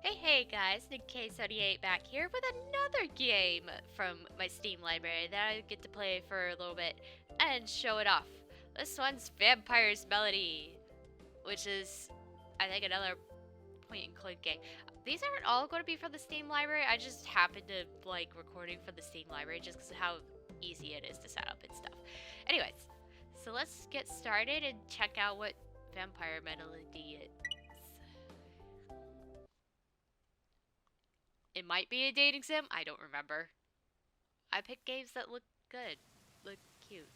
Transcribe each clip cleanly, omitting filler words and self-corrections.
Hey guys, Nick K78 back here with another game from my Steam library that I get to play for a little bit and show it off. This one's Vampire's Melody, which is, I think, another point and click game. These aren't all going to be from the Steam library. I just happen to like recording from the Steam library just because of how easy it is to set up and stuff. Anyways, so let's get started and check out what Vampire Melody is. It might be a dating sim. I don't remember. I pick games that look good, look cute.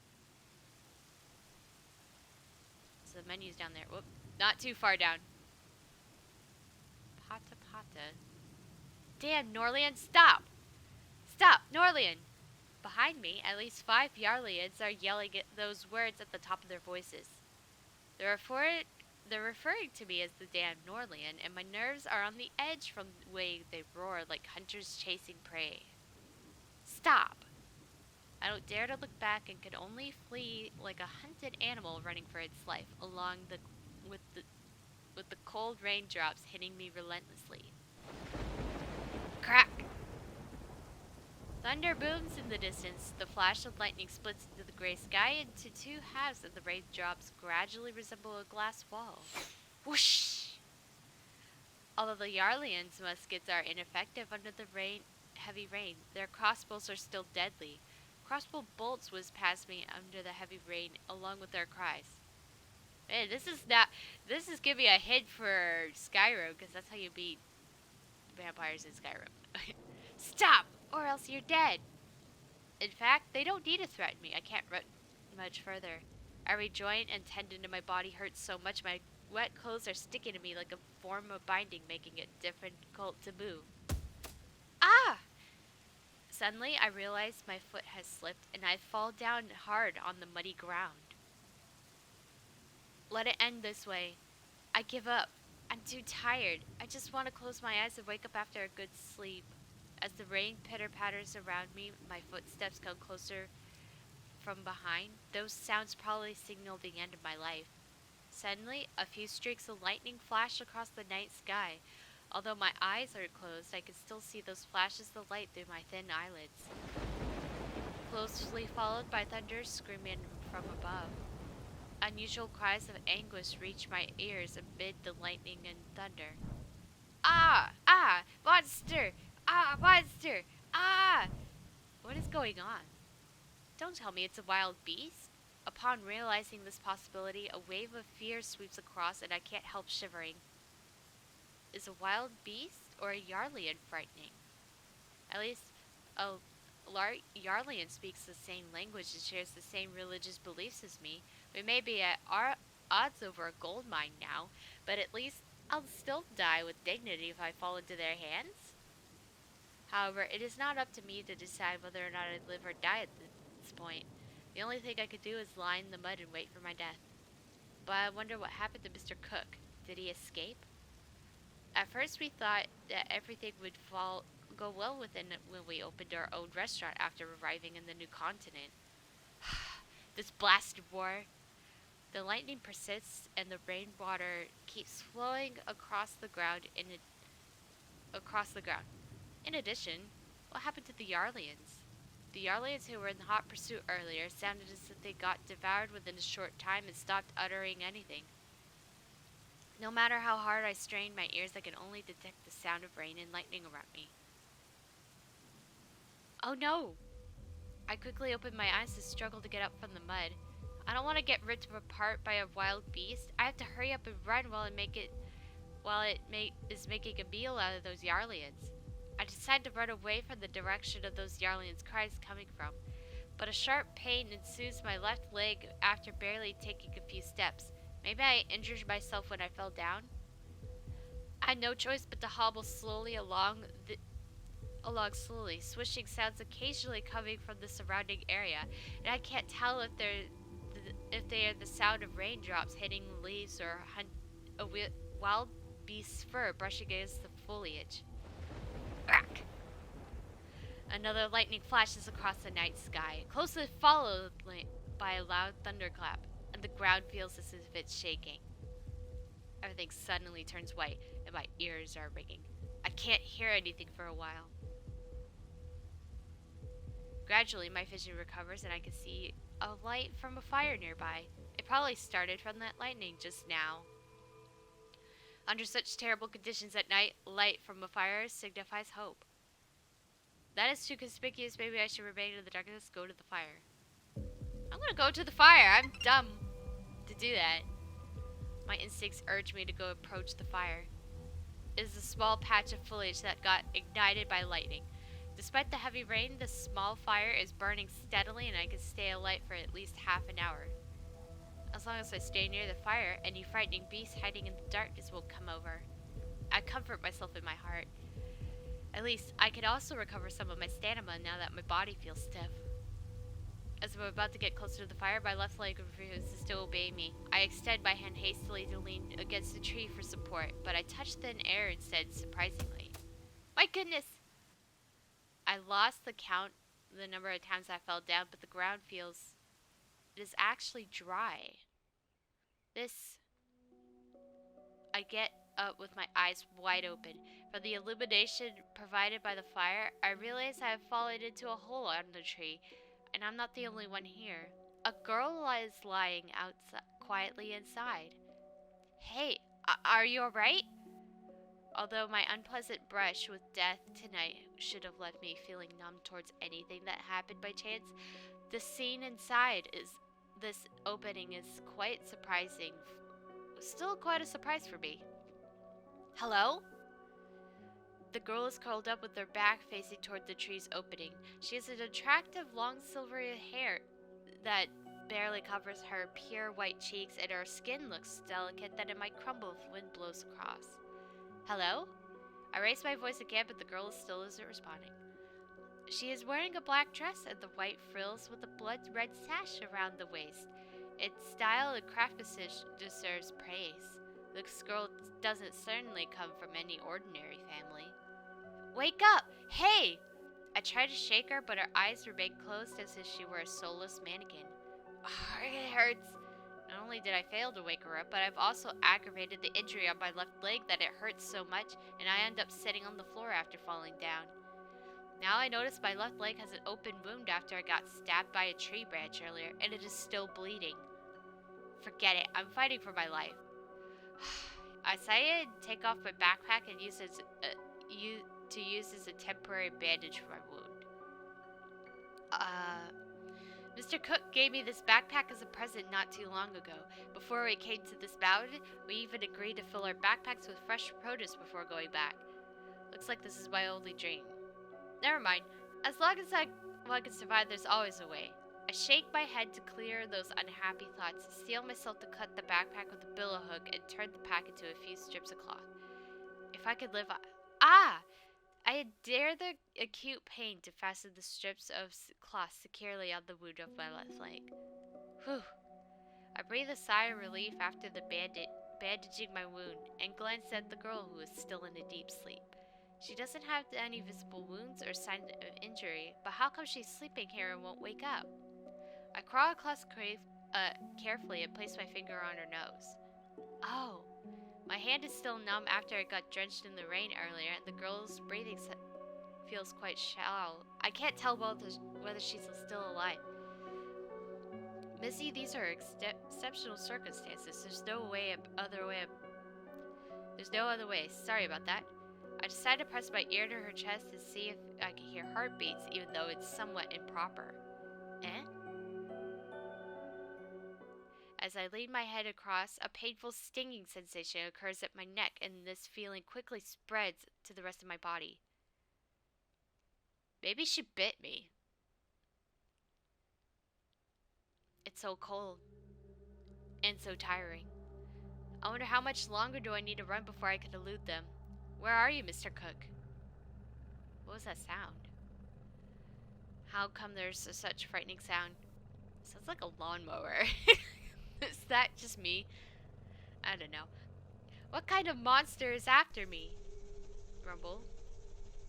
So the menu's down there. Whoop, not too far down. Pata pata. Damn, Norlian, stop! Stop, Norlian! Behind me, at least 5 Yarlians are yelling at those words at the top of their voices. They're referring to me as the damn Norlian, and my nerves are on the edge from the way they roar like hunters chasing prey. Stop! I don't dare to look back and can only flee like a hunted animal running for its life along the with the with the cold raindrops hitting me relentlessly. Crack! Thunder booms in the distance. The flash of lightning splits into the gray sky into two halves, and the raindrops gradually resemble a glass wall. Whoosh! Although the Yarlians' muskets are ineffective under the heavy rain, their crossbows are still deadly. Crossbow bolts whizzed past me under the heavy rain, along with their cries. Man, this is giving me a hint for Skyrim, because that's how you beat vampires in Skyrim. Stop, or else you're dead. In fact, they don't need to threaten me. I can't run much further. Every joint and tendon in my body hurts so much my wet clothes are sticking to me like a form of binding, making it difficult to move. Ah! Suddenly, I realize my foot has slipped, and I fall down hard on the muddy ground. Let it end this way. I give up. I'm too tired. I just want to close my eyes and wake up after a good sleep. As the rain pitter-patters around me, my footsteps come closer from behind. Those sounds probably signal the end of my life. Suddenly, a few streaks of lightning flash across the night sky. Although my eyes are closed, I can still see those flashes of light through my thin eyelids. Closely followed by thunder screaming from above. Unusual cries of anguish reach my ears amid the lightning and thunder. Ah! Ah! Monster! Ah! Monster! Ah! What is going on? Don't tell me it's a wild beast. Upon realizing this possibility, a wave of fear sweeps across and I can't help shivering. Is a wild beast or a Yarlian frightening? At least a Yarlian speaks the same language and shares the same religious beliefs as me. We may be at odds over a gold mine now, but at least I'll still die with dignity if I fall into their hands. However, it is not up to me to decide whether or not I live or die at this point. The only thing I could do is lie in the mud and wait for my death. But I wonder what happened to Mr. Cook. Did he escape? At first we thought that everything would go well when we opened our own restaurant after arriving in the new continent. This blasted war. The lightning persists and the rainwater keeps flowing across the ground. In addition, what happened to the Yarlians? The Yarlians who were in hot pursuit earlier sounded as if they got devoured within a short time and stopped uttering anything. No matter how hard I strained my ears, I could only detect the sound of rain and lightning around me. Oh no! I quickly opened my eyes and struggled to get up from the mud. I don't want to get ripped apart by a wild beast. I have to hurry up and run while it is making a meal out of those Yarlians. I decide to run away from the direction of those Yarlians' cries coming from, but a sharp pain ensues my left leg after barely taking a few steps. Maybe I injured myself when I fell down? I had no choice but to hobble slowly along slowly, swishing sounds occasionally coming from the surrounding area, and I can't tell if they are the sound of raindrops hitting the leaves or a wild beast's fur brushing against the foliage. Crack! Another lightning flashes across the night sky, closely followed by a loud thunderclap, and the ground feels as if it's shaking. Everything suddenly turns white, and my ears are ringing. I can't hear anything for a while. Gradually, my vision recovers and I can see a light from a fire nearby. It probably started from that lightning just now. Under such terrible conditions at night, light from a fire signifies hope. That is too conspicuous. Maybe I should remain in the darkness. Go to the fire. I'm gonna go to the fire. I'm dumb to do that. My instincts urge me to go approach the fire. It is a small patch of foliage that got ignited by lightning. Despite the heavy rain, the small fire is burning steadily and I can stay alight for at least half an hour. As long as I stay near the fire, any frightening beast hiding in the darkness won't come over. I comfort myself in my heart. At least, I can also recover some of my stamina now that my body feels stiff. As I'm about to get closer to the fire, my left leg refuses to obey me. I extend my hand hastily to lean against a tree for support, but I touch thin air instead, surprisingly. My goodness! I lost the number of times I fell down, but the ground feels... It is actually dry. I get up with my eyes wide open. From the illumination provided by the fire, I realize I have fallen into a hole on the tree, and I'm not the only one here. A girl is lying outside, quietly inside. Hey, are you alright? Although my unpleasant brush with death tonight should have left me feeling numb towards anything that happened by chance, the scene inside this opening is quite surprising. Still quite a surprise for me. Hello? The girl is curled up with her back facing toward the tree's opening. She has an attractive long silvery hair that barely covers her pure white cheeks, and her skin looks delicate that it might crumble if wind blows across. Hello? I raise my voice again, but the girl still isn't responding. She is wearing a black dress and the white frills with a blood-red sash around the waist. Its style and craftsmanship deserves praise. This girl doesn't certainly come from any ordinary family. Wake up! Hey! I try to shake her, but her eyes remain closed as if she were a soulless mannequin. It hurts. Not only did I fail to wake her up, but I've also aggravated the injury on my left leg that it hurts so much, and I end up sitting on the floor after falling down. Now I notice my left leg has an open wound after I got stabbed by a tree branch earlier, and it is still bleeding. Forget it, I'm fighting for my life. I decided to take off my backpack and use it as a temporary bandage for my wound. Mr. Cook gave me this backpack as a present not too long ago. Before we came to this mountain, we even agreed to fill our backpacks with fresh produce before going back. Looks like this is my only dream. Never mind. As long as I can survive, there's always a way. I shake my head to clear those unhappy thoughts, steel myself to cut the backpack with a billow hook, and turn the pack into a few strips of cloth. If I could live... I dare the acute pain to fasten the strips of cloth securely on the wound of my left leg. Whew. I breathe a sigh of relief after the bandaging my wound, and glance at the girl who is still in a deep sleep. She doesn't have any visible wounds or signs of injury, but how come she's sleeping here and won't wake up? I crawl across carefully and place my finger on her nose. Oh. My hand is still numb after I got drenched in the rain earlier, and the girl's breathing feels quite shallow. I can't tell whether she's still alive. Missy, these are exceptional circumstances. There's no other way. Sorry about that. I decide to press my ear to her chest to see if I can hear heartbeats, even though it's somewhat improper. As I lean my head across, a painful stinging sensation occurs at my neck, and this feeling quickly spreads to the rest of my body. Maybe she bit me. It's so cold and so tiring. I wonder how much longer do I need to run before I can elude them. Where are you, Mr. Cook? What was that sound? How come there's such frightening sound? Sounds like a lawnmower. Is that just me? I don't know. What kind of monster is after me? Rumble.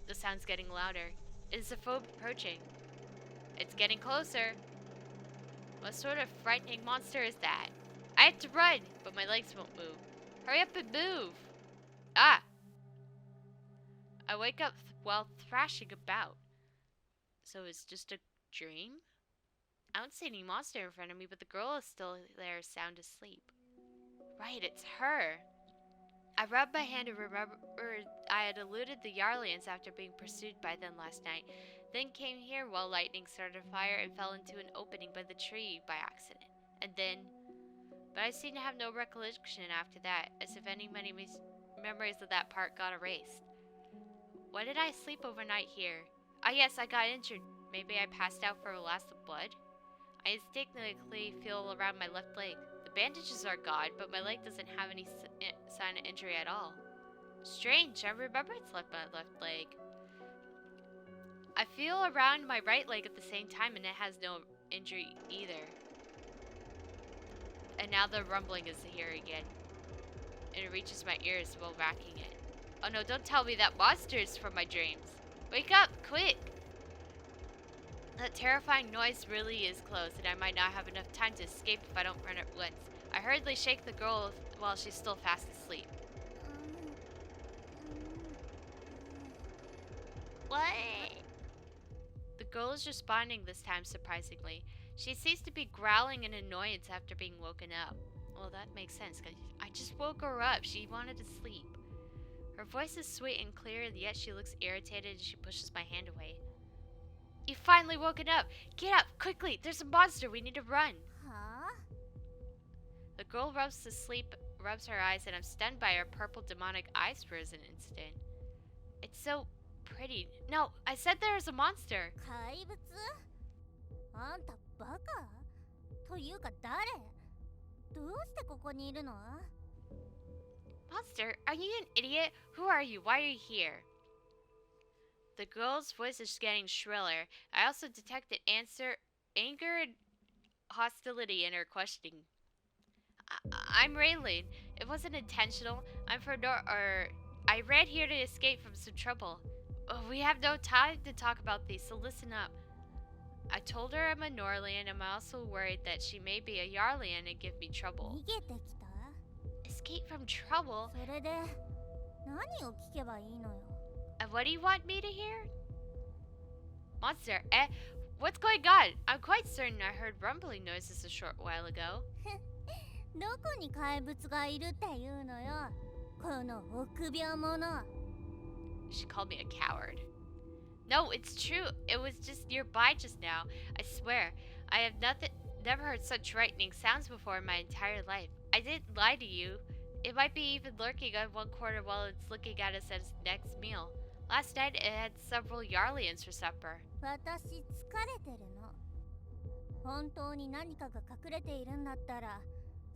The sound's getting louder. Is the foe approaching? It's getting closer. What sort of frightening monster is that? I have to run, but my legs won't move. Hurry up and move! Ah! I wake up while thrashing about. So it's just a dream? I don't see any monster in front of me, but the girl is still there, sound asleep. Right, it's her. I rubbed my hand and remembered I had eluded the Yarlians after being pursued by them last night. Then came here while lightning started a fire and fell into an opening by the tree by accident. But I seem to have no recollection after that, as if any memories of that part got erased. Why did I sleep overnight here? Ah yes, I got injured. Maybe I passed out for a loss of blood? I instinctively feel around my left leg. The bandages are gone, but my leg doesn't have any sign of injury at all. Strange, I remember it's left my left leg. I feel around my right leg at the same time and it has no injury either. And now the rumbling is here again. And it reaches my ears while racking it. Oh no, don't tell me that monster is from my dreams. Wake up, quick! That terrifying noise really is close, and I might not have enough time to escape if I don't run at once. I hurriedly shake the girl while she's still fast asleep. What? The girl is responding this time, surprisingly. She seems to be growling in annoyance after being woken up. Well, that makes sense, because I just woke her up. She wanted to sleep. Her voice is sweet and clear, and yet she looks irritated as she pushes my hand away. You finally woken up! Get up, quickly! There's a monster! We need to run! Huh? The girl rubs her eyes, and I'm stunned by her purple demonic eyes for an instant. It's so pretty. No, I said there's a monster! 怪物？あんたバカ？というか誰？どうしてここにいるの？ Monster, are you an idiot? Who are you? Why are you here? The girl's voice is getting shriller. I also detected anger and hostility in her questioning. I'm Raylene. It wasn't intentional. I ran here to escape from some trouble. We have no time to talk about these, so listen up. I told her I'm a Norlian, and I'm also worried that she may be a Yarlian and give me trouble. 逃げてきた？ Escape from trouble? それで何を聞けばいいのよ？ And what do you want me to hear? Monster, what's going on? I'm quite certain I heard rumbling noises a short while ago. どこに怪物がいるっていうのよ？この臆病者。 She called me a coward. No, it's true. It was just nearby just now. I swear. I have never heard such frightening sounds before in my entire life. I didn't lie to you. It might be even lurking on one corner while it's looking at us at its next meal. Last night it had several Yarlians for supper. 私疲れてるの。本当に何かが隠れているんだったら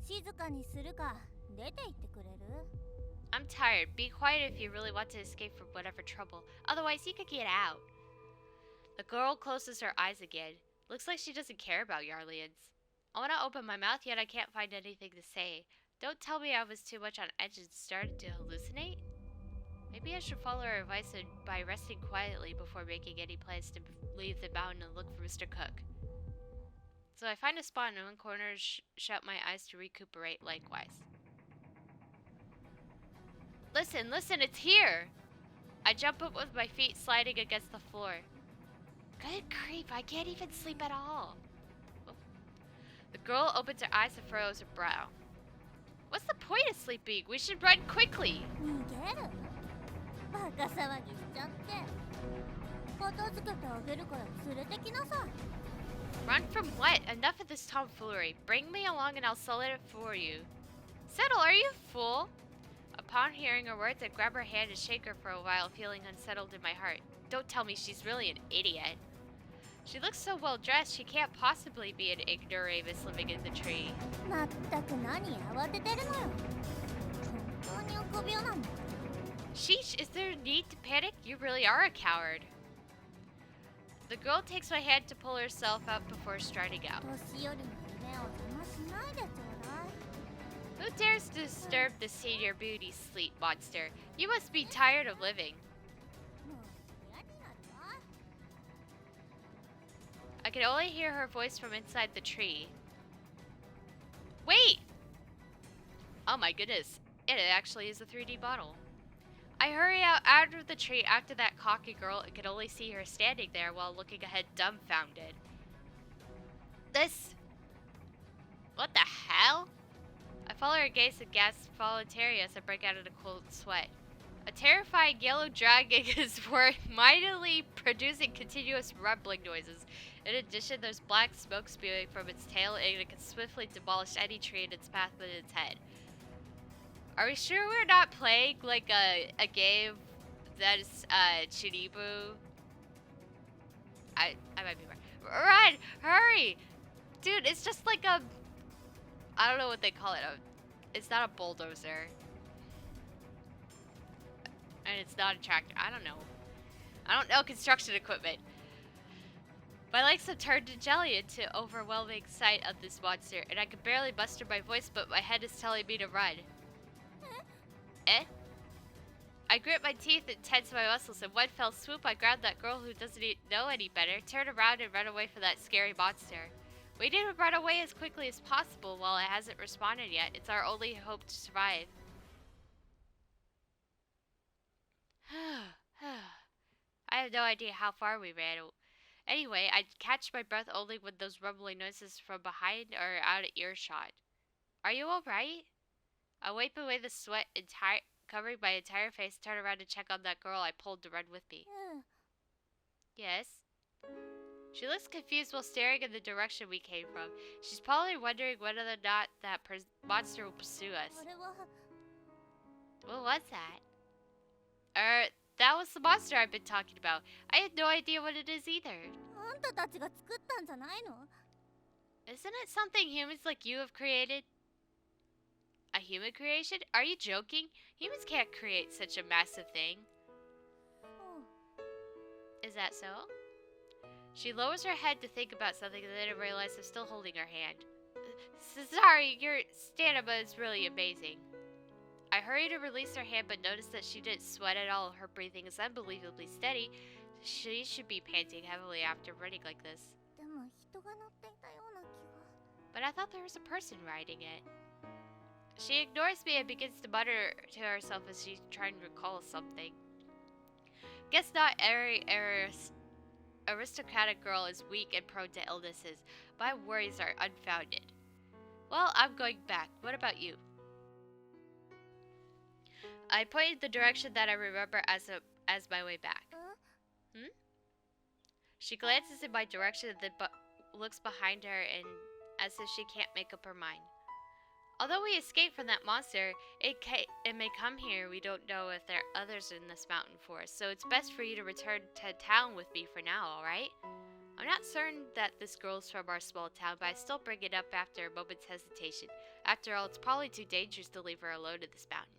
静かにするか出て行ってくれる？ I'm tired. Be quiet if you really want to escape from whatever trouble. Otherwise, you could get out. The girl closes her eyes again. Looks like she doesn't care about Yarlians. I want to open my mouth, yet I can't find anything to say. Don't tell me I was too much on edge and started to hallucinate? Maybe I should follow her advice by resting quietly before making any plans to leave the mountain and look for Mr. Cook. So I find a spot in one corner and shut my eyes to recuperate likewise. Listen, it's here! I jump up with my feet sliding against the floor. Good grief, I can't even sleep at all. Oh. The girl opens her eyes and furrows her brow. What's the point of sleeping? We should run quickly! 逃げる？バカ騒ぎしちゃって。片付けてあげるから連れてきなさい。 Run from what? Enough of this tomfoolery. Bring me along and I'll settle it for you. Settle? Are you a fool? Upon hearing her words, I grab her hand and shake her for a while, feeling unsettled in my heart. Don't tell me she's really an idiot. She looks so well dressed, she can't possibly be an ignoramus living in the tree. まったく何慌ててるのよ。本当に臆病なんだ。 Sheesh, is there a need to panic? You really are a coward. The girl takes my hand to pull herself up before striding out. 年寄りの夢を邪魔しないでちょうだい。 Who dares to disturb the senior beauty sleep, monster? You must be tired of living. もう嫌になるわ。 I could only hear her voice from inside the tree. Wait! Oh my goodness, it actually is a 3D model. I hurry out out of the tree after that cocky girl and could only see her standing there while looking ahead dumbfounded. This... What the hell? I follow her gaze and gasp voluntarily as I break out in a cold sweat. A terrifying yellow dragon is mightily producing continuous rumbling noises. In addition, there's black smoke spewing from its tail and it can swiftly demolish any tree in its path with its head. Are we sure we're not playing like a game that is Chiribu? I might be wrong. Run! Hurry! Dude, it's just like a... I don't know what they call it. It's not a bulldozer. And it's not a tractor. I don't know. I don't know construction equipment. My legs have turned to jelly into overwhelming sight of this monster, and I can barely muster my voice, but my head is telling me to run. Eh? I grit my teeth and tense my muscles. In one fell swoop, I grabbed that girl who doesn't know any better, turn around and run away from that scary monster. We need to run away as quickly as possible while it hasn't responded yet. It's our only hope to survive. I have no idea how far we ran. Anyway, I catch my breath only when those rumbling noises from behind are out of earshot. Are you alright? I wipe away the sweat covering my entire face, turn around to check on that girl I pulled to run with me. Yes? She looks confused while staring in the direction we came from. She's probably wondering whether or not that monster will pursue us. What was that? That was the monster I've been talking about. I had no idea what it is either. Isn't it something humans like you have created? A human creation? Are you joking? Humans can't create such a massive thing. Is that so? She lowers her head to think about something and then I realize I'm still holding her hand. Sorry, your stamina is really amazing. I hurry to release her hand but notice that she didn't sweat at all. Her breathing is unbelievably steady. She should be panting heavily after running like this. But I thought there was a person riding it. She ignores me and begins to mutter to herself as she's trying to recall something. Guess not every aristocratic girl is weak and prone to illnesses. My worries are unfounded. Well, I'm going back. What about you? I pointed the direction that I remember as my way back. She glances in my direction and then looks behind her and as if she can't make up her mind. Although we escaped from that monster, it may come here. We don't know if there are others in this mountain forest, so it's best for you to return to town with me for now, alright? I'm not certain that this girl's from our small town, but I still bring it up after a moment's hesitation. After all, it's probably too dangerous to leave her alone in this mountain.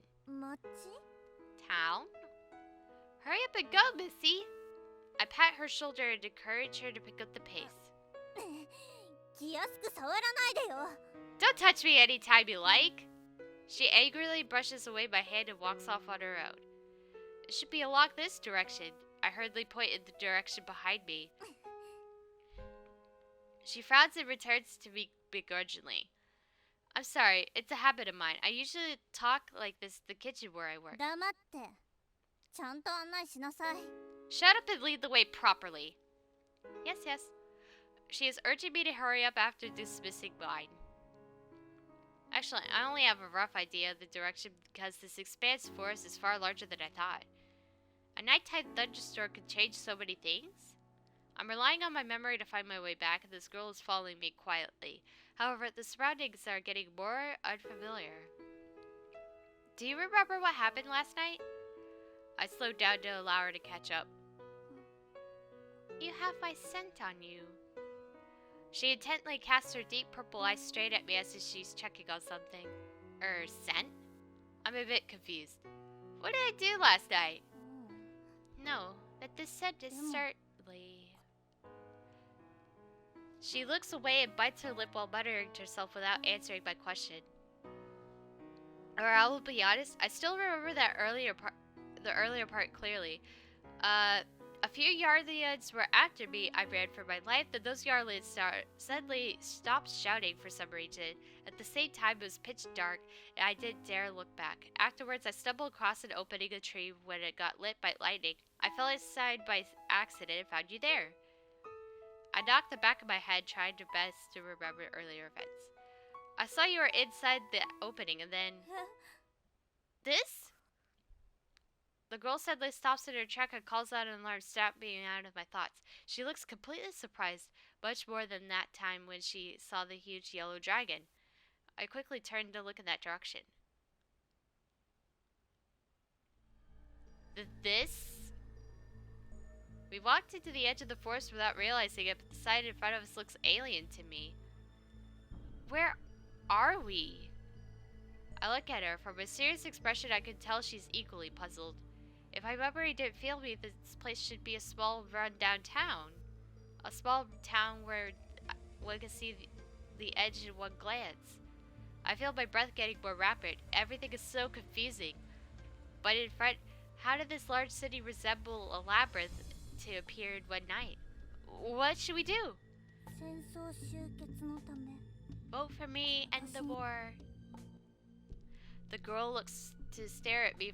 Town? Hurry up and go, Missy! I pat her shoulder and encourage her to pick up the pace. Don't touch me anytime you like! She angrily brushes away my hand and walks off on her own. It should be along this direction. I hurriedly point in the direction behind me. She frowns and returns to me begrudgingly. I'm sorry, it's a habit of mine. I usually talk like this in the kitchen where I work. Shut up and lead the way properly. Yes, yes. She is urging me to hurry up after dismissing mine. Actually, I only have a rough idea of the direction because this expansive forest is far larger than I thought. A nighttime thunderstorm could change so many things. I'm relying on my memory to find my way back, and this girl is following me quietly. However, the surroundings are getting more unfamiliar. Do you remember what happened last night? I slowed down to allow her to catch up. You have my scent on you. She intently casts her deep purple eyes straight at me as if she's checking on something. Scent? I'm a bit confused. What did I do last night? No, but this scent is certainly... She looks away and bites her lip while muttering to herself without answering my question. Or I will be honest, I still remember the earlier part clearly. A few Yarlians were after me. I ran for my life, then those Yarlians suddenly stopped shouting for some reason. At the same time, it was pitch dark, and I didn't dare look back. Afterwards, I stumbled across an opening in a tree when it got lit by lightning. I fell inside by accident and found you there. I knocked the back of my head, trying to best to remember earlier events. I saw you were inside the opening, and then... This? The girl suddenly stops in her track and calls out an alarm, snapping me out of my thoughts. She looks completely surprised, much more than that time when she saw the huge yellow dragon. I quickly turned to look in that direction. This? We walked into the edge of the forest without realizing it, but the sight in front of us looks alien to me. Where are we? I look at her. From a serious expression, I can tell she's equally puzzled. If my memory didn't fail me, this place should be a small, run-down town. A small town where one can see the edge in one glance. I feel my breath getting more rapid. Everything is so confusing. But in front, how did this large city resemble a labyrinth to appear in one night? What should we do? Vote for me, end the war. The girl looks to stare at me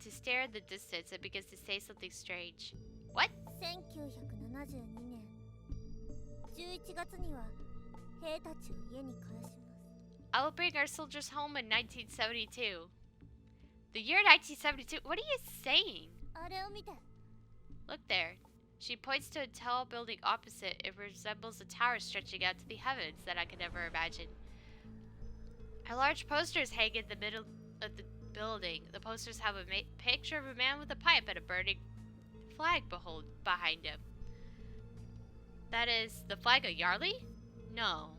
to stare in the distance and begins to say something strange. What? 1972年11月には兵たちを家に帰します。 I will bring our soldiers home in 1972. The year 1972? What are you saying? あれを見て。 Look there. She points to a tall building opposite. It resembles a tower stretching out to the heavens that I could never imagine. A large posters hang in the middle of the building. The posters have a picture of a man with a pipe and a burning flag behind him. That is the flag of Yarly? No.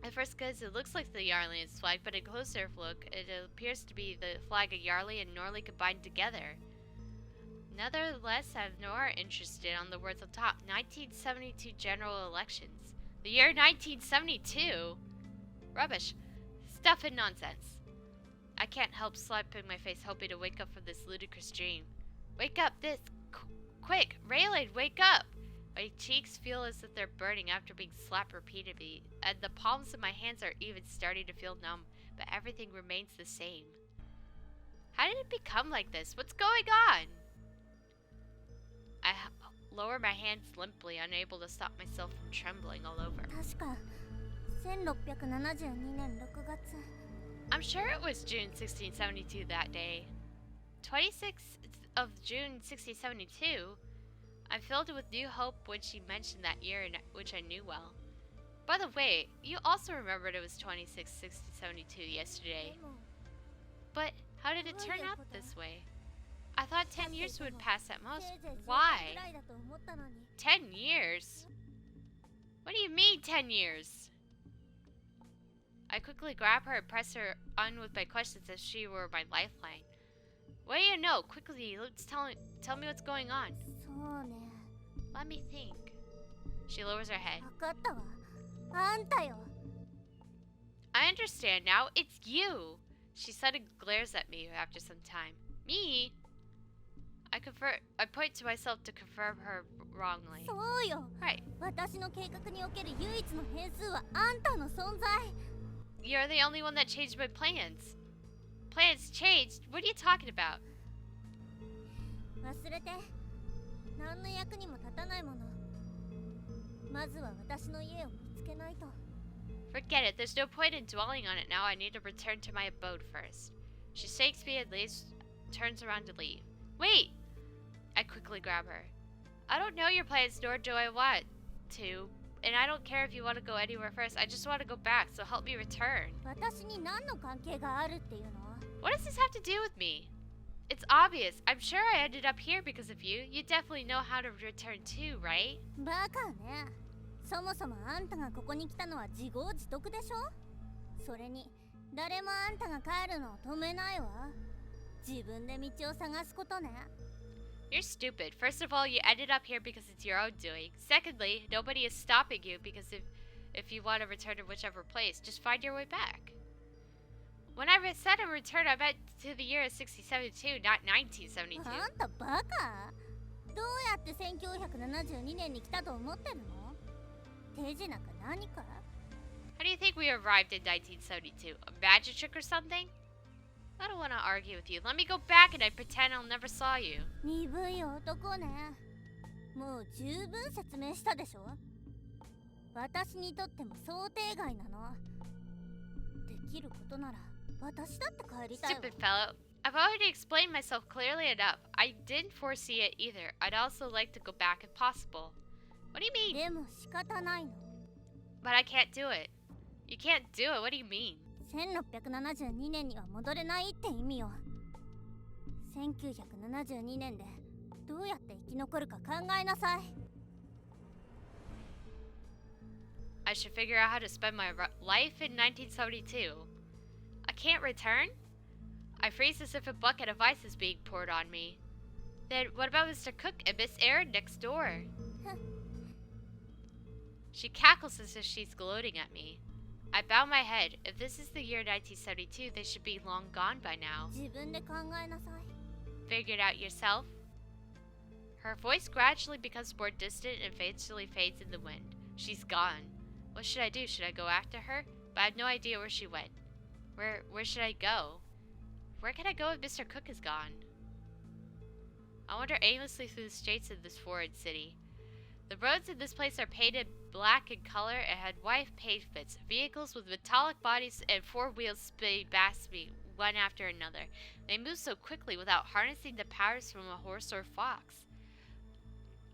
At first glance, it looks like the Yarlian's flag, but a closer look, it appears to be the flag of Yarly and Norley combined together. Nevertheless, I'm more interested on the words on top. 1972 general elections. The year 1972? Rubbish. Stuff and nonsense. I can't help slapping my face, hoping to wake up from this ludicrous dream. Wake up, quick! Raylan, wake up! My cheeks feel as if they're burning after being slapped repeatedly, and the palms of my hands are even starting to feel numb, but everything remains the same. How did it become like this? What's going on? I lower my hands limply, unable to stop myself from trembling all over. 確か1672年6月。 I'm sure it was June 1672 that day. 26th of June 1672. I'm filled with new hope when she mentioned that year, which I knew well. By the way, you also remembered it was 1672 yesterday. But how did it turn out this way? I thought 10 years would pass at most. Why? 10 years? What do you mean 10 years? I quickly grab her and press her on with my questions as she were my lifeline. What do you know? Quickly, tell me what's going on. そうね。 Let me think. She lowers her head. 分かったわ。あんたよ。 I understand now. It's you. She suddenly glares at me after some time. Me? I point to myself to confirm her wrongly. そうよ。 Right. 私の計画における唯一の変数はあんたの存在。 You're the only one that changed my plans. Plans changed? What are you talking about? 忘れて。何の役にも立たないもの。まずは私の家を見つけないと。 Forget it. There's no point in dwelling on it now. I need to return to my abode first. She shakes me and turns around to leave. Wait! I quickly grab her. I don't know your plans, nor do I want to. And I don't care if you want to go anywhere first. I just want to go back, so help me return. 私に何の関係があるっていうの？ What does this have to do with me? It's obvious. I'm sure I ended up here because of you. You definitely know how to return too, right? バカね。そもそもあんたがここに来たのは自業自得でしょ？それに誰もあんたが帰るのを止めないわ。自分で道を探すことね。 You're stupid. First of all, you ended up here because it's your own doing. Secondly, nobody is stopping you because if you want to return to whichever place, just find your way back. When I said a return, I meant to the year of 1672, not 1972. あんたバカ？どうやって1972年に来たと思ってるの？手品か何か？ How do you think we arrived in 1972? A magic trick or something? I don't want to argue with you. Let me go back and I pretend I never saw you. 鈍い男ね。もう十分説明したでしょ。私にとっても想定外なの。できることなら私だって帰りたいわ。 Stupid fellow. I've already explained myself clearly enough. I didn't foresee it either. I'd also like to go back if possible. What do you mean? でも仕方ないの。 But I can't do it. You can't do it. What do you mean? 1672年には戻れないって意味よ。1972年でどうやって生き残るか考えなさい。 I should figure out how to spend my life in 1972. I can't return? I freeze as if a bucket of ice is being poured on me. Then what about Mr. Cook and Miss Erin next door? She cackles as if she's gloating at me. I bow my head. If this is the year 1972, they should be long gone by now. 自分で考えなさい。 Figure it out yourself? Her voice gradually becomes more distant and eventually fades in the wind. She's gone. What should I do? Should I go after her? But I have no idea where she went. Where should I go? Where can I go if Mr. Cook is gone? I wander aimlessly through the streets of this foreign city. The roads in this place are painted black in color and had white pavements. Vehicles with metallic bodies and four wheels speed past me, one after another. They move so quickly without harnessing the powers from a horse or fox.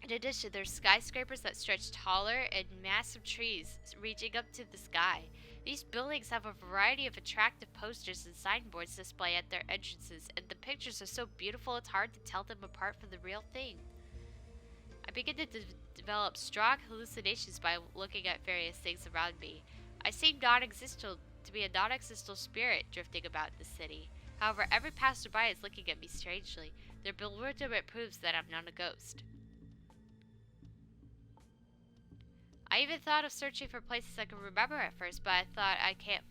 In addition, there's skyscrapers that stretch taller and massive trees reaching up to the sky. These buildings have a variety of attractive posters and signboards displayed at their entrances, and the pictures are so beautiful it's hard to tell them apart from the real thing. I begin to develop strong hallucinations by looking at various things around me. I seem to be a non-existential spirit drifting about the city. However, every passerby is looking at me strangely. Their bewilderment proves that I'm not a ghost. I even thought of searching for places I could remember at first, but I couldn't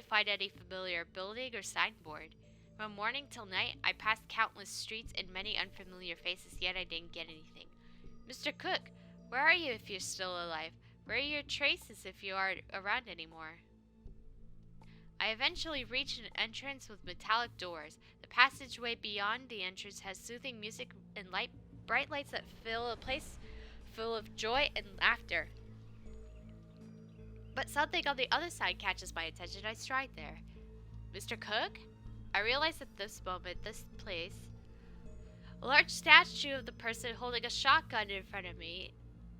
find any familiar building or signboard. From morning till night, I passed countless streets and many unfamiliar faces, yet I didn't get anything. Mr. Cook, where are you if you're still alive? Where are your traces if you aren't around anymore? I eventually reached an entrance with metallic doors. The passageway beyond the entrance has soothing music and bright lights that fill a place full of joy and laughter. But something on the other side catches my attention. I stride there. Mr. Cook? I realize at this moment, this place, a large statue of the person holding a shotgun in front of me,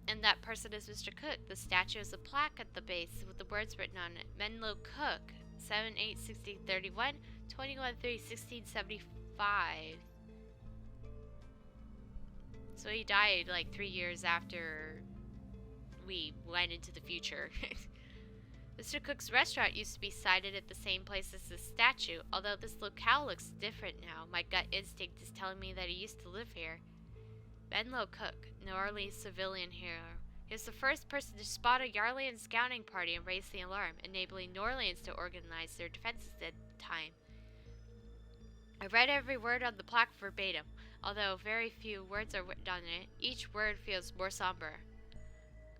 and that person is Mr. Cook. The statue has a plaque at the base with the words written on it. Menlo Cook, 7/8/1631, 21/3/1675. So he died like 3 years after we went into the future. Mr. Cook's restaurant used to be sited at the same place as the statue, although this locale looks different now. My gut instinct is telling me that he used to live here. Menlo Cook, New Orleans civilian hero. He was the first person to spot a Yarlian scouting party and raise the alarm, enabling New Orleans to organize their defenses at the time. I read every word on the plaque verbatim. Although very few words are written on it, each word feels more somber.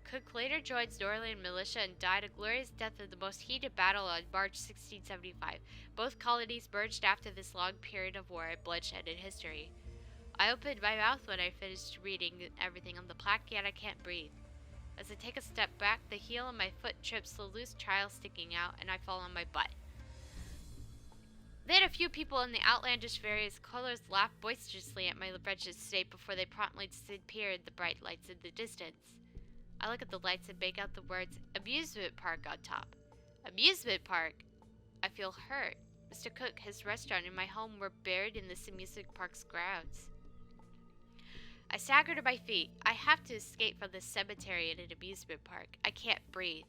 Cook later joined New Orleans militia and died a glorious death in the most heated battle on March 1675. Both colonies merged after this long period of war and bloodshed in history. I opened my mouth when I finished reading everything on the plaque, yet I can't breathe. As I take a step back, the heel of my foot trips the loose tile sticking out, and I fall on my butt. Then a few people in the outlandish various colors laugh boisterously at my wretched state before they promptly disappear in the bright lights in the distance. I look at the lights and make out the words amusement park on top. Amusement park! I feel hurt. Mr. Cook, his restaurant, and my home were buried in this amusement park's grounds. I stagger to my feet. I have to escape from this cemetery in an amusement park. I can't breathe.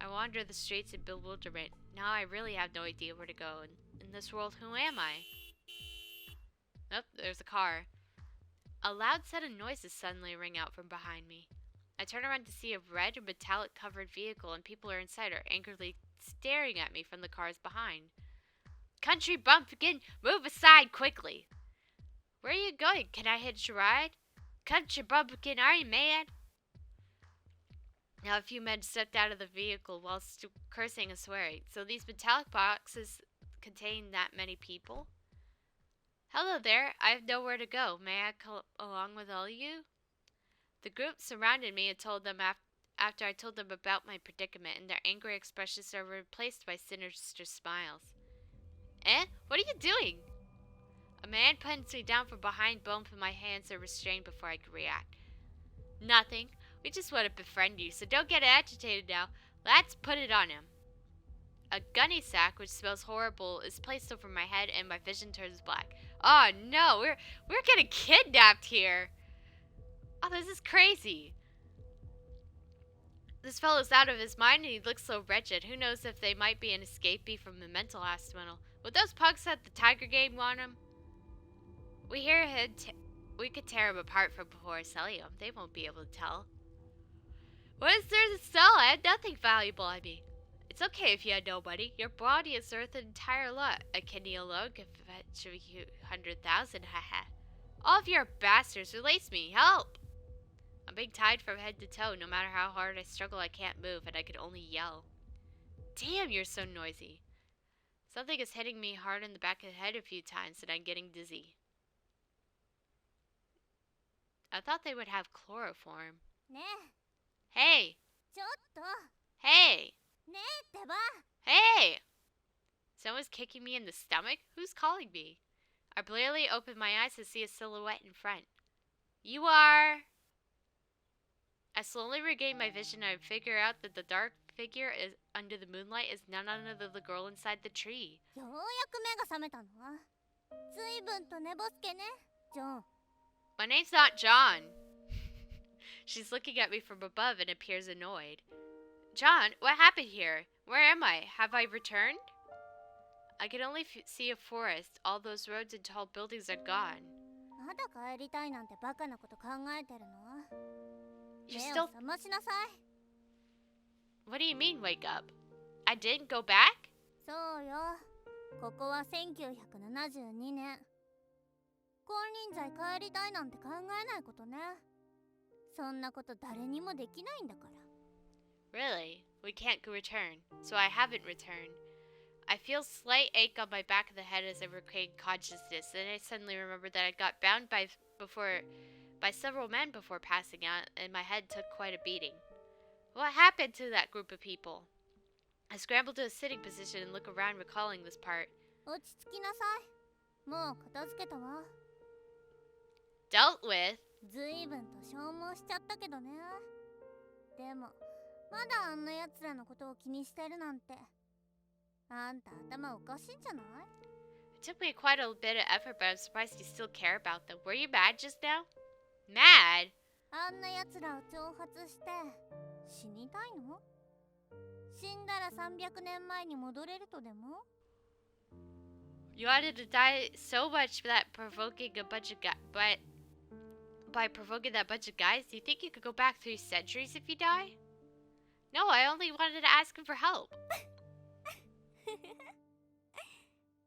I wander the streets in bewilderment. Now I really have no idea where to go. In this world, who am I? Oh, there's a car. A loud set of noises suddenly ring out from behind me. I turn around to see a red or metallic covered vehicle, and people are inside are angrily staring at me from the cars behind. Country bumpkin, move aside quickly! Where are you going? Can I hitch a ride? Country bumpkin, are you mad? Now a few men stepped out of the vehicle while cursing and swearing. So these metallic boxes contain that many people? Hello there, I have nowhere to go. May I come along with all you? The group surrounded me and told them after I told them about my predicament, and their angry expressions are replaced by sinister smiles. Eh? What are you doing? A man puns me down from behind, both of my hands are restrained before I can react. Nothing. We just want to befriend you, so don't get agitated now. Let's put it on him. A gunny sack, which smells horrible, is placed over my head and my vision turns black. Oh no, we're getting kidnapped here. Oh, this is crazy. This fellow's out of his mind and he looks so wretched. Who knows if they might be an escapee from the mental hospital. Would those punks at the Tiger game want him? We hear him. We could tear him apart from before selling him. They won't be able to tell. What is there to sell? I had nothing valuable on me. It's okay if you had nobody. Your body is worth an entire lot. A kidney alone could fetch you 100,000. Haha. All of you are bastards. Release me. Help! I'm being tied from head to toe. No matter how hard I struggle, I can't move, and I can only yell. Damn, you're so noisy. Something is hitting me hard in the back of the head a few times, and I'm getting dizzy. I thought they would have chloroform. Hey! ちょっと Hey! ねえってば Hey! Someone's kicking me in the stomach? Who's calling me? I barely open my eyes to see a silhouette in front. You are... I slowly regain my vision and I figure out that the dark figure is under the moonlight is none other than the girl inside the tree. ようやく目が覚めたのずいぶんと寝ぼすけねジョン My name's not John. She's looking at me from above and appears annoyed. John, what happened here? Where am I? Have I returned? I can only see a forest. All those roads and tall buildings are gone. まだ帰りたいなんてバカなこと考えてるの You're 目 still... を覚ましなさい What do you mean, wake up? I didn't go back? そうよここは1972年金輪際帰りたいなんて考えないことねそんなこと誰にもできないんだから Really? We can't return, so I haven't returned. I feel slight ache on my back of the head as I regain consciousness, and I suddenly remember that I got bound by several men before passing out, and my head took quite a beating. What happened to that group of people? I scrambled to a sitting position and look around, recalling this part. 落ち着きなさいもう片付けたわ Dealt with? ずいぶんと消耗しちゃったけどねでもまだあんな奴らのことを気にしてるなんてあんた頭おかしいんじゃない It took me quite a bit of effort, but I'm surprised you still care about them. Were you mad just now? Mad? あんな奴らを挑発して死にたいの死んだら300年前に戻れるとでも You wanted to die so much that provoking a bunch of by provoking that bunch of guys, do you think you could go back 3 centuries if you die? No, I only wanted to ask him for help.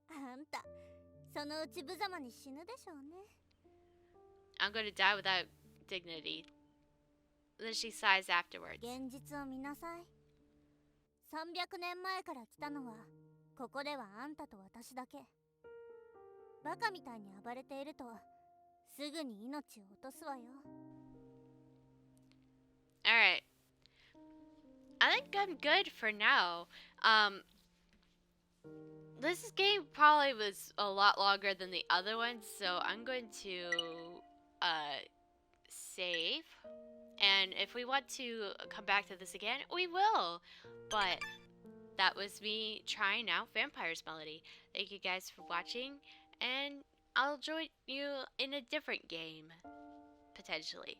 あんたそのうち無様に死ぬでしょうね I'm going to die without dignity. Then she sighs afterwards. 現実を見なさい300年前から来たのはここではあんたと私だけバカみたいに暴れているとすぐに命を落とすわよ Alright. I think I'm good for now. This game probably was a lot longer than the other ones, so I'm going to save. And if we want to come back to this again, we will. But that was me trying out Vampire's Melody. Thank you guys for watching, and I'll join you in a different game, potentially.